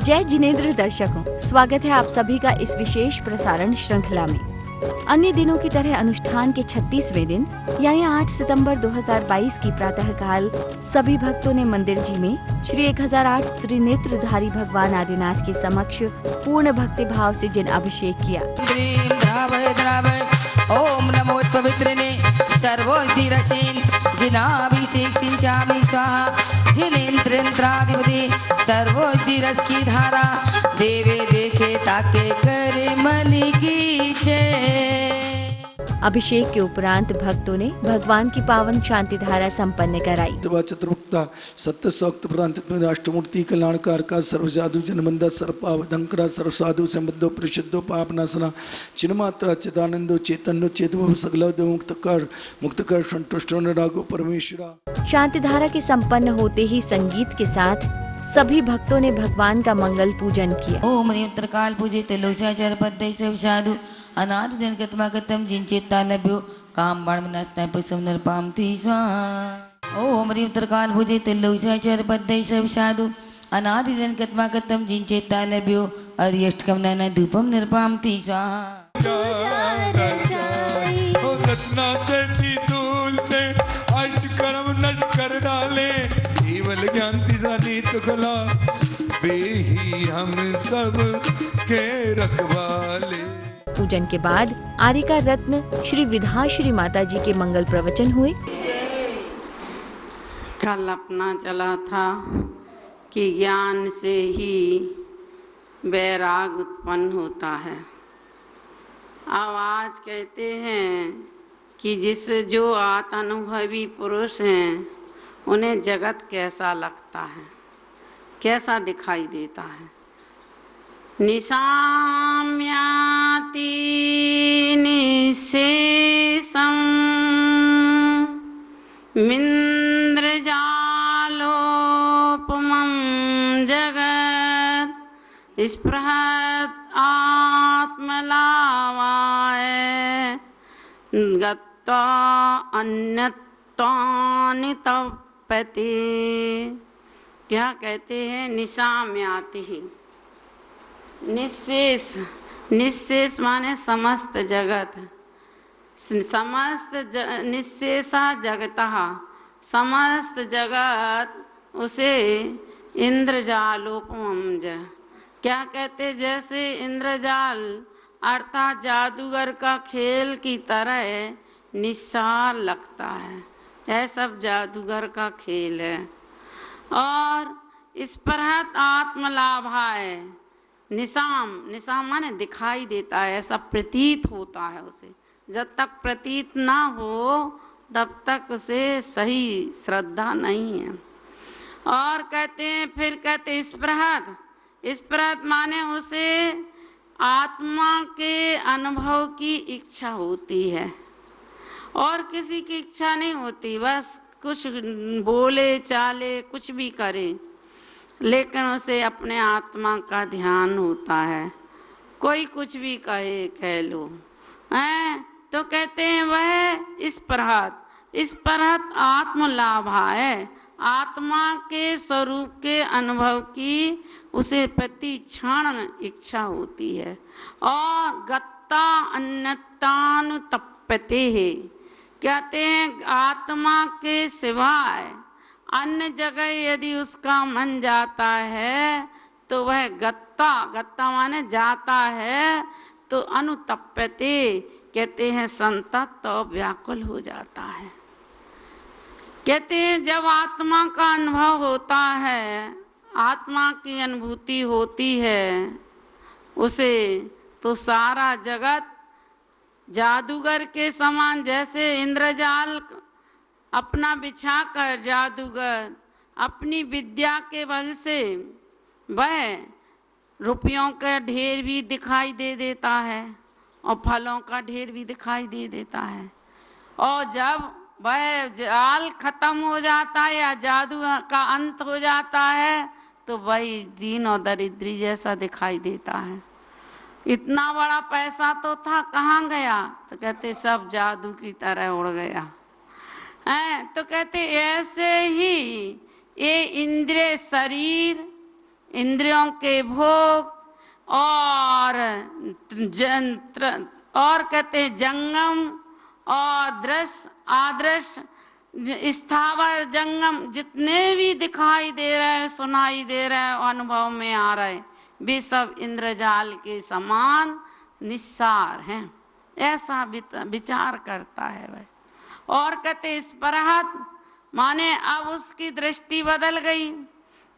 जय जिनेंद्र दर्शकों, स्वागत है आप सभी का इस विशेष प्रसारण श्रृंखला में। अन्य दिनों की तरह अनुष्ठान के 36वें दिन यानी 8 सितंबर 2022 की प्रातःकाल सभी भक्तों ने मंदिर जी में श्री 1008 त्रिनेत्रधारी भगवान आदिनाथ के समक्ष पूर्ण भक्ति भाव से जन अभिषेक किया। ओम नमो पवित्रने सर्वोदिरसेन जिनाभिषेक सिंचामि स्वाहा जिनेन्द्राधिपति सर्वोदिरस की धारा देवे देखे ताके करे मनि की जय। अभिषेक के उपरांत भक्तों ने भगवान की पावन शांति धारा संपन्न कराई। चतुर्मुक्ता सत्य सौक्त प्रांत अष्टमूर्ति कल्याणकार का सर्वसाधु जनमंदा सर्पावधंकरा सर्वसाधु समृद्धो परिशुद्धो पापनाशना चिन्मात्रा चिदानंदो चेतनो चेतव सगलदेव मुक्तकर संतुष्टो निरागो परमेश्वरा। शांति धारा के संपन्न होते ही संगीत के साथ सभी भक्तों ने भगवान का मंगल पूजन किया। ओम उत्तरकाल पूजित लोचाचार पद्य सब साधु अनादि जनगतमागतम जिनचेता लभ्यो काम बाण विनाशताय पशुम नरपाम थी स्वाहा। ओम उत्तरकाल पूजित लोचाचार पद्य सब साधु अनादि जनगतमागतम जिनचेता लभ्यो अरिष्टकम नैना धूपम नरपाम थी स्वाहा। रत्ना से त्रिशूल से अर्च कर्म नष्ट कर डाले केवल ज्ञान तिजानी तुखला वे ही हम सब के रखवाले। पूजन के बाद आर्यिका रत्न श्री विधाश्री माता जी के मंगल प्रवचन हुए। कल अपना चला था कि ज्ञान से ही वैराग उत्पन्न होता है। अब आज कहते हैं कि जो आत्मानुभवी पुरुष हैं उन्हें जगत कैसा लगता है, कैसा दिखाई देता है। निशाम्याति निशेषम मिन्द्रजालोपमं जगत् स्पृहत् आत्मलावाय गत्वा अन्यत्वानि तप्यते। क्या कहते हैं? निशाम्याति ही निशेष, निशेष माने समस्त जगत, समस्त निशेषा जगतः, समस्त जगत उसे इंद्रजालोपमं ज। क्या कहते? जैसे इंद्रजाल अर्थात जादूगर का खेल की तरह निसार लगता है। यह सब जादूगर का खेल है। और स्पृहत आत्मलाभाय निशाम, निशाम माने दिखाई देता है, ऐसा प्रतीत होता है उसे। जब तक प्रतीत ना हो तब तक उसे सही श्रद्धा नहीं है। और कहते हैं, फिर कहते हैं स्पृहत, स्पृहत माने उसे आत्मा के अनुभव की इच्छा होती है और किसी की इच्छा नहीं होती। बस कुछ बोले चाले कुछ भी करे, लेकिन उसे अपने आत्मा का ध्यान होता है। कोई कुछ भी कहे कह लो हैं तो कहते हैं वह स्पृहत आत्मलाभाय, आत्मा के स्वरूप के अनुभव की उसे प्रति क्षण इच्छा होती है। और गत्ता अन्यतानुतप्यते है, कहते हैं आत्मा के सिवाय अन्य जगह यदि उसका मन जाता है तो वह गत्ता माने जाता है तो अनुतप्यते, कहते हैं संतप्त और व्याकुल हो जाता है। कहते हैं जब आत्मा का अनुभव होता है, आत्मा की अनुभूति होती है उसे, तो सारा जगत जादूगर के समान, जैसे इंद्रजाल अपना बिछाकर जादूगर अपनी विद्या के बल से वह रुपयों का ढेर भी दिखाई दे देता है और फलों का ढेर भी दिखाई दे देता है। और जब वह जाल खत्म हो जाता है या जादू का अंत हो जाता है तो वही दीन और दरिद्री जैसा दिखाई देता है। इतना बड़ा पैसा तो था, कहाँ गया? तो कहते सब जादू की तरह उड़ गया है। तो कहते ऐसे ही ये इंद्रिय शरीर इंद्रियों के भोग और कहते जंगम और दृश्य आदृश्य स्थावर जंगम जितने भी दिखाई दे रहे हैं, सुनाई दे रहे हैं, अनुभव में आ रहे, वे सब इंद्रजाल के समान निस्सार हैं। ऐसा विचार करता है वह। और कहते इस परहत माने अब उसकी दृष्टि बदल गई।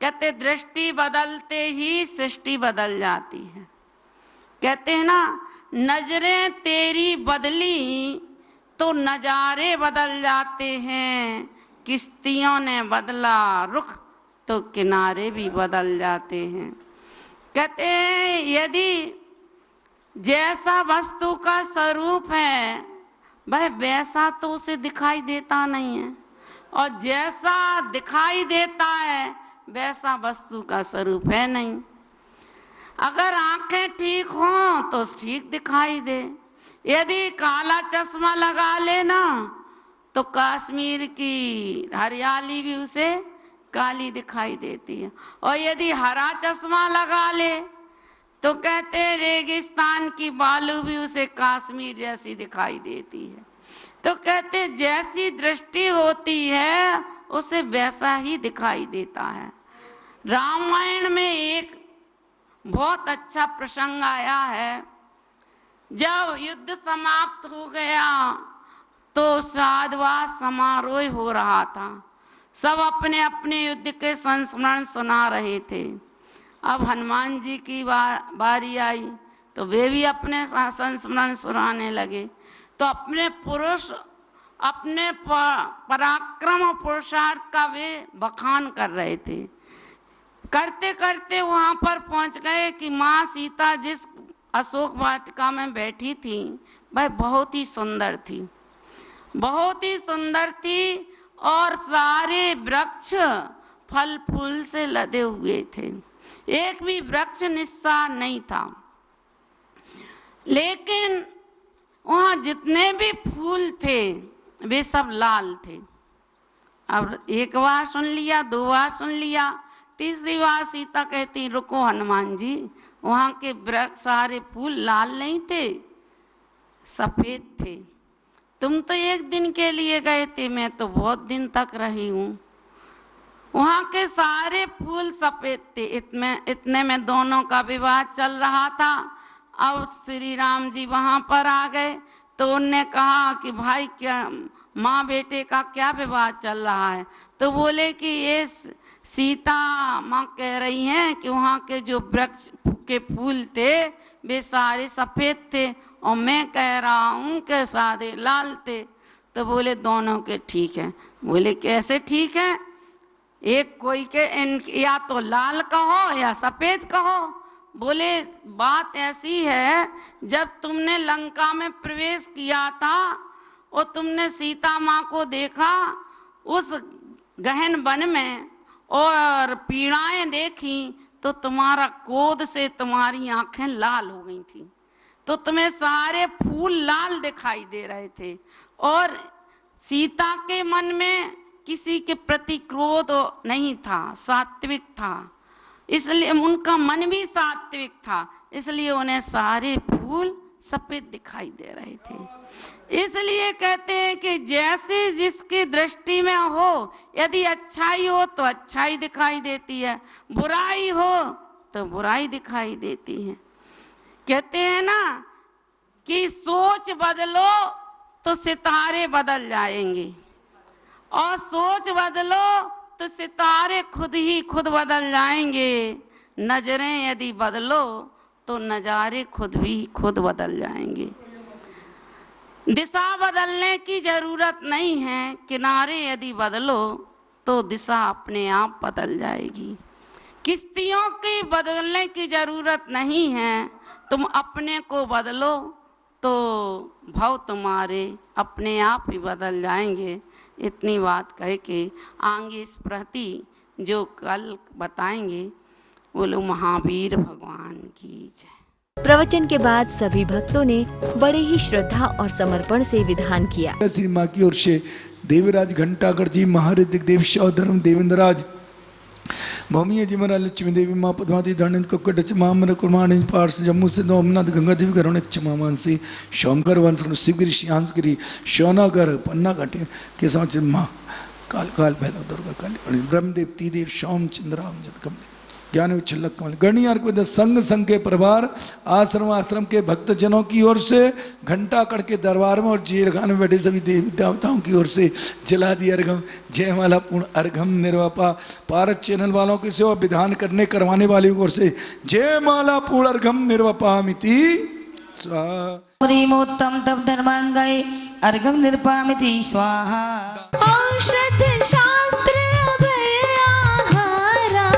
कहते दृष्टि बदलते ही सृष्टि बदल जाती है। कहते हैं ना, नजरें तेरी बदली तो नजारे बदल जाते हैं, किश्तियों ने बदला रुख तो किनारे भी बदल जाते हैं। कहते हैं यदि जैसा वस्तु का स्वरूप है वह वैसा तो उसे दिखाई देता नहीं है, और जैसा दिखाई देता है वैसा वस्तु का स्वरूप है नहीं। अगर आंखें ठीक हों तो ठीक दिखाई दे, यदि काला चश्मा लगा लेना तो कश्मीर की हरियाली भी उसे काली दिखाई देती है, और यदि हरा चश्मा लगा ले तो कहते रेगिस्तान की बालू भी उसे कश्मीर जैसी दिखाई देती है। तो कहते जैसी दृष्टि होती है उसे वैसा ही दिखाई देता है। रामायण में एक बहुत अच्छा प्रसंग आया है, जब युद्ध समाप्त हो गया तो श्राद्धवास समारोह हो रहा था, सब अपने अपने युद्ध के संस्मरण सुना रहे थे। अब हनुमान जी की बारी आई तो वे भी अपने संस्मरण सुनाने लगे। तो अपने पराक्रम और पुरुषार्थ का वे बखान कर रहे थे। करते करते वहाँ पर पहुँच गए कि माँ सीता जिस अशोक वाटिका में बैठी थी वह बहुत ही सुंदर थी, बहुत ही सुंदर थी, और सारे वृक्ष फल फूल से लदे हुए थे, एक भी वृक्ष निस्सार नहीं था। लेकिन वहाँ जितने भी फूल थे वे सब लाल थे। अब एक बार सुन लिया, दो बार सुन लिया, तीसरी बार सीता कहती रुको हनुमान जी, वहाँ के वृक्ष सारे फूल लाल नहीं थे, सफ़ेद थे। तुम तो एक दिन के लिए गए थे, मैं तो बहुत दिन तक रही हूँ। वहाँ के सारे फूल सफ़ेद थे। इतने में दोनों का विवाह चल रहा था। अब श्री राम जी वहाँ पर आ गए तो उनने कहा कि भाई क्या माँ बेटे का क्या विवाह चल रहा है? तो बोले कि ये सीता माँ कह रही हैं कि वहाँ के जो वृक्ष के फूल थे वे सारे सफ़ेद थे, और मैं कह रहा हूँ कि सारे लाल थे। तो बोले दोनों के ठीक है। बोले कैसे ठीक है? एक कोई के या तो लाल कहो या सफ़ेद कहो। बोले बात ऐसी है, जब तुमने लंका में प्रवेश किया था और तुमने सीता माँ को देखा उस गहन वन में और पीड़ाएं देखी तो तुम्हारा क्रोध से तुम्हारी आंखें लाल हो गई थी, तो तुम्हें सारे फूल लाल दिखाई दे रहे थे, और सीता के मन में किसी के प्रति क्रोध नहीं था, सात्विक था, इसलिए उनका मन भी सात्विक था, इसलिए उन्हें सारे फूल सफ़ेद दिखाई दे रहे थे। इसलिए कहते हैं कि जैसे जिसकी दृष्टि में हो, यदि अच्छाई हो तो अच्छाई दिखाई देती है, बुराई हो तो बुराई दिखाई देती है। कहते हैं ना कि सोच बदलो तो सितारे बदल जाएंगे, और सोच बदलो तो सितारे खुद ही खुद बदल जाएंगे। नजरें यदि बदलो तो नज़ारे खुद भी खुद बदल जाएंगे। दिशा बदलने की ज़रूरत नहीं है, किनारे यदि बदलो तो दिशा अपने आप बदल जाएगी। किश्तियों की बदलने की ज़रूरत नहीं है, तुम अपने को बदलो तो भाव तुम्हारे अपने आप ही बदल जाएंगे। इतनी बात कह के आगे इस प्रति जो कल बताएंगे बोलो महावीर भगवान की जय। प्रवचन के बाद सभी भक्तों ने बड़े ही श्रद्धा और समर्पण से विधान किया। श्री माँ की ओर से देवराज घंटाकर जी, महाऋतिक देव, धर्म देवेंद्र राज, भौमिया जी महाराज लक्ष्मी देवी माँ पद्मावती धरणित कुक्कट मामर कुर्माणी पार्स जम्मू से ओमनाथ गंगा देवी करुण क्षमा मानसी शोमकर वंश शिवगिरी श्यांसगिरी शौनागर पन्ना घाटी के समाचार माँ काल काल भैरव दुर्गा काली ब्रह्मदेव तीदेव सोम चंद्राम जतकम ज्ञान उच्छलक कमल गणनीय अर्घ संघ संघ के प्रभार आश्रम आश्रम के भक्तजनों की ओर से घंटा कड़ के दरबार में और जेलखान में बैठे सभी देवी देवताओं की ओर से जला दी अर्घम जयमाला पूर्ण अर्घम निर्वापा पारक चैनल वालों की सेवा विधान करने करवाने वाले की ओर से जयमाला पूर्ण अर्घम निर्वापामिति स्वाहा उत्तम तप धर्मांगाय अर्घम निर्पामिति स्वाहा औषध शास्त्र अभयाहारा।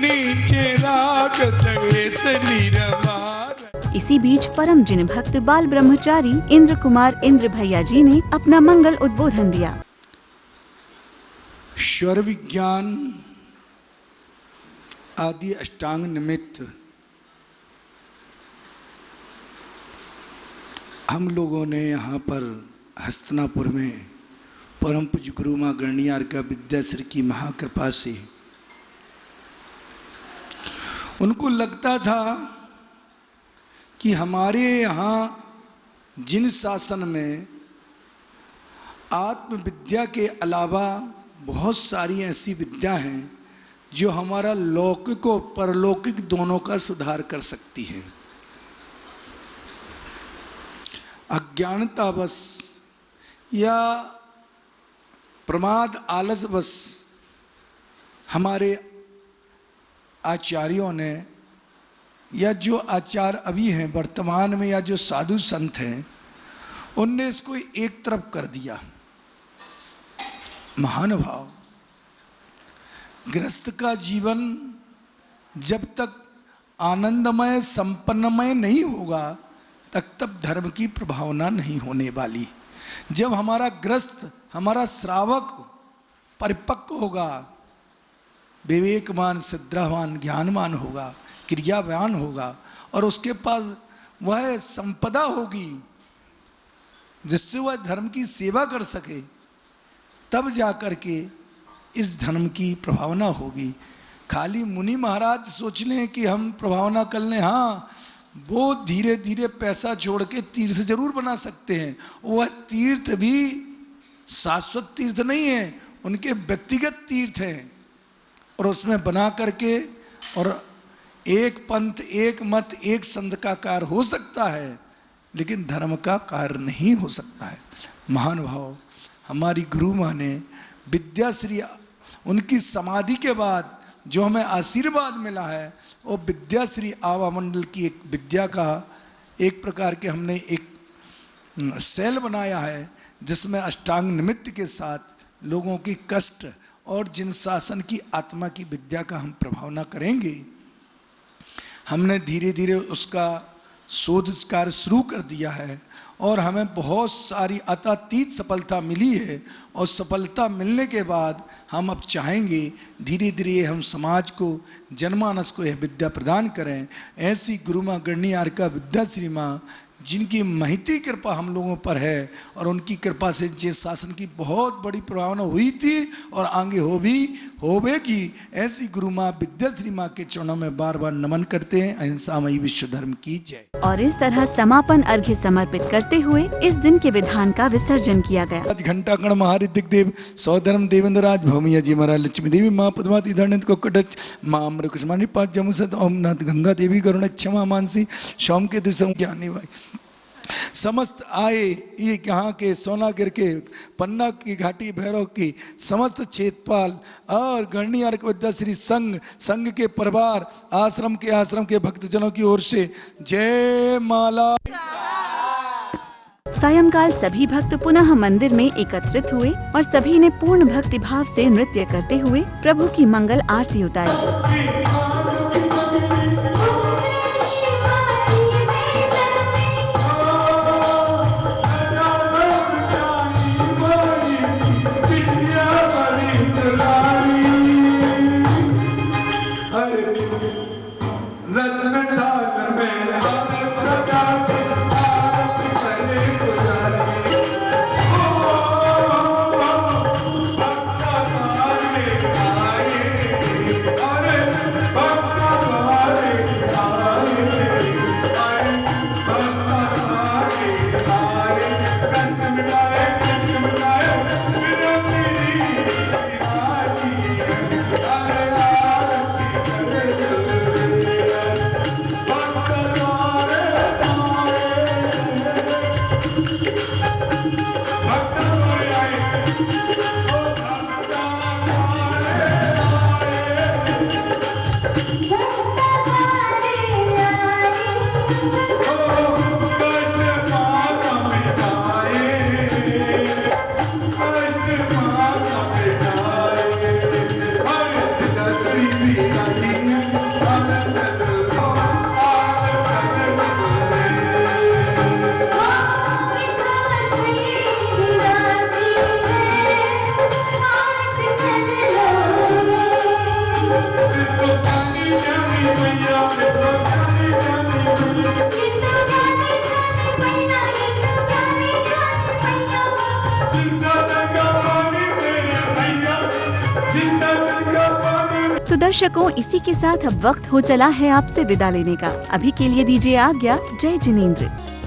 नीचे राग तवेस नीरवार। इसी बीच परम जिन भक्त बाल ब्रह्मचारी इंद्र कुमार इंद्र भैया जी ने अपना मंगल उद्बोधन दिया। स्वर विज्ञान आदि अष्टांग निमित्त हम लोगों ने यहाँ पर हस्तिनापुर में परम पूज्य गुरु माँ गणनीयार का विद्याश्री की महाकृपा से उनको लगता था कि हमारे यहाँ जिन शासन में आत्मविद्या के अलावा बहुत सारी ऐसी विद्या हैं जो हमारा लौकिक और परलौकिक दोनों का सुधार कर सकती हैं। अज्ञानतावश या प्रमाद आलसवश हमारे आचार्यों ने या जो आचार्य अभी हैं वर्तमान में या जो साधु संत हैं उनने इसको एक तरफ कर दिया। महानुभाव, गृहस्थ का जीवन जब तक आनंदमय संपन्नमय नहीं होगा तब धर्म की प्रभावना नहीं होने वाली। जब हमारा गृहस्थ हमारा श्रावक परिपक्व होगा, विवेकवान श्रद्धावान ज्ञानवान होगा, क्रियावान होगा और उसके पास वह संपदा होगी जिससे वह धर्म की सेवा कर सके, तब जाकर के इस धर्म की प्रभावना होगी। खाली मुनि महाराज सोच लें कि हम प्रभावना कर लें, हाँ वो धीरे धीरे पैसा जोड़ के तीर्थ जरूर बना सकते हैं। वह तीर्थ भी शाश्वत तीर्थ नहीं है, उनके व्यक्तिगत तीर्थ हैं और उसमें बना करके और एक पंथ एक मत एक संत का कार्य हो सकता है, लेकिन धर्म का कार्य नहीं हो सकता है। महानुभाव, हमारी गुरु माँ ने विद्याश्री उनकी समाधि के बाद जो हमें आशीर्वाद मिला है वो विद्याश्री आवा मंडल की एक विद्या का एक प्रकार के हमने एक सेल बनाया है जिसमें अष्टांग निमित्त के साथ लोगों के कष्ट और जिन शासन की आत्मा की विद्या का हम प्रभावना करेंगे। हमने धीरे धीरे उसका शोध कार्य शुरू कर दिया है और हमें बहुत सारी अतीत सफलता मिली है और सफलता मिलने के बाद हम अब चाहेंगे धीरे धीरे हम समाज को जनमानस को यह विद्या प्रदान करें। ऐसी गुरु माँ गणनीयार का विद्याश्री माँ जिनकी महती कृपा हम लोगों पर है और उनकी कृपा से जिस शासन की बहुत बड़ी प्रभावना हुई थी और आगे होवेगी, ऐसी गुरु माँ विद्याश्री माँ के चरणों में बार बार नमन करते हैं। अहिंसामयी विश्व धर्म की जय। और इस तरह समापन अर्घ्य समर्पित करते हुए इस दिन के विधान का विसर्जन किया गया। आज घंटा कण महारिद्धिक देव सौधर्म देवेंद्र राज भौमिया जी महाराज लक्ष्मी देवी माँ पद्मावती धरणित कोकटच माँ अम्र कुष्मानी पाठ जमू सत ओमनाथ गंगा देवी करुण क्षमा मानसी सोम के दिशा ज्ञानी भाई समस्त आए ये यहाँ के सोनागिर के पन्ना की घाटी भैरव की समस्त क्षेत्रपाल और गणनीयार विद्याश्री संघ के परिवार आश्रम के भक्तजनों की ओर से जय माला। सायंकाल सभी भक्त पुनः मंदिर में एकत्रित हुए और सभी ने पूर्ण भक्ति भाव से नृत्य करते हुए प्रभु की मंगल आरती उतारी। और तो दर्शकों, इसी के साथ अब वक्त हो चला है आपसे विदा लेने का। अभी के लिए दीजिए आज्ञा। जय जिनेंद्र।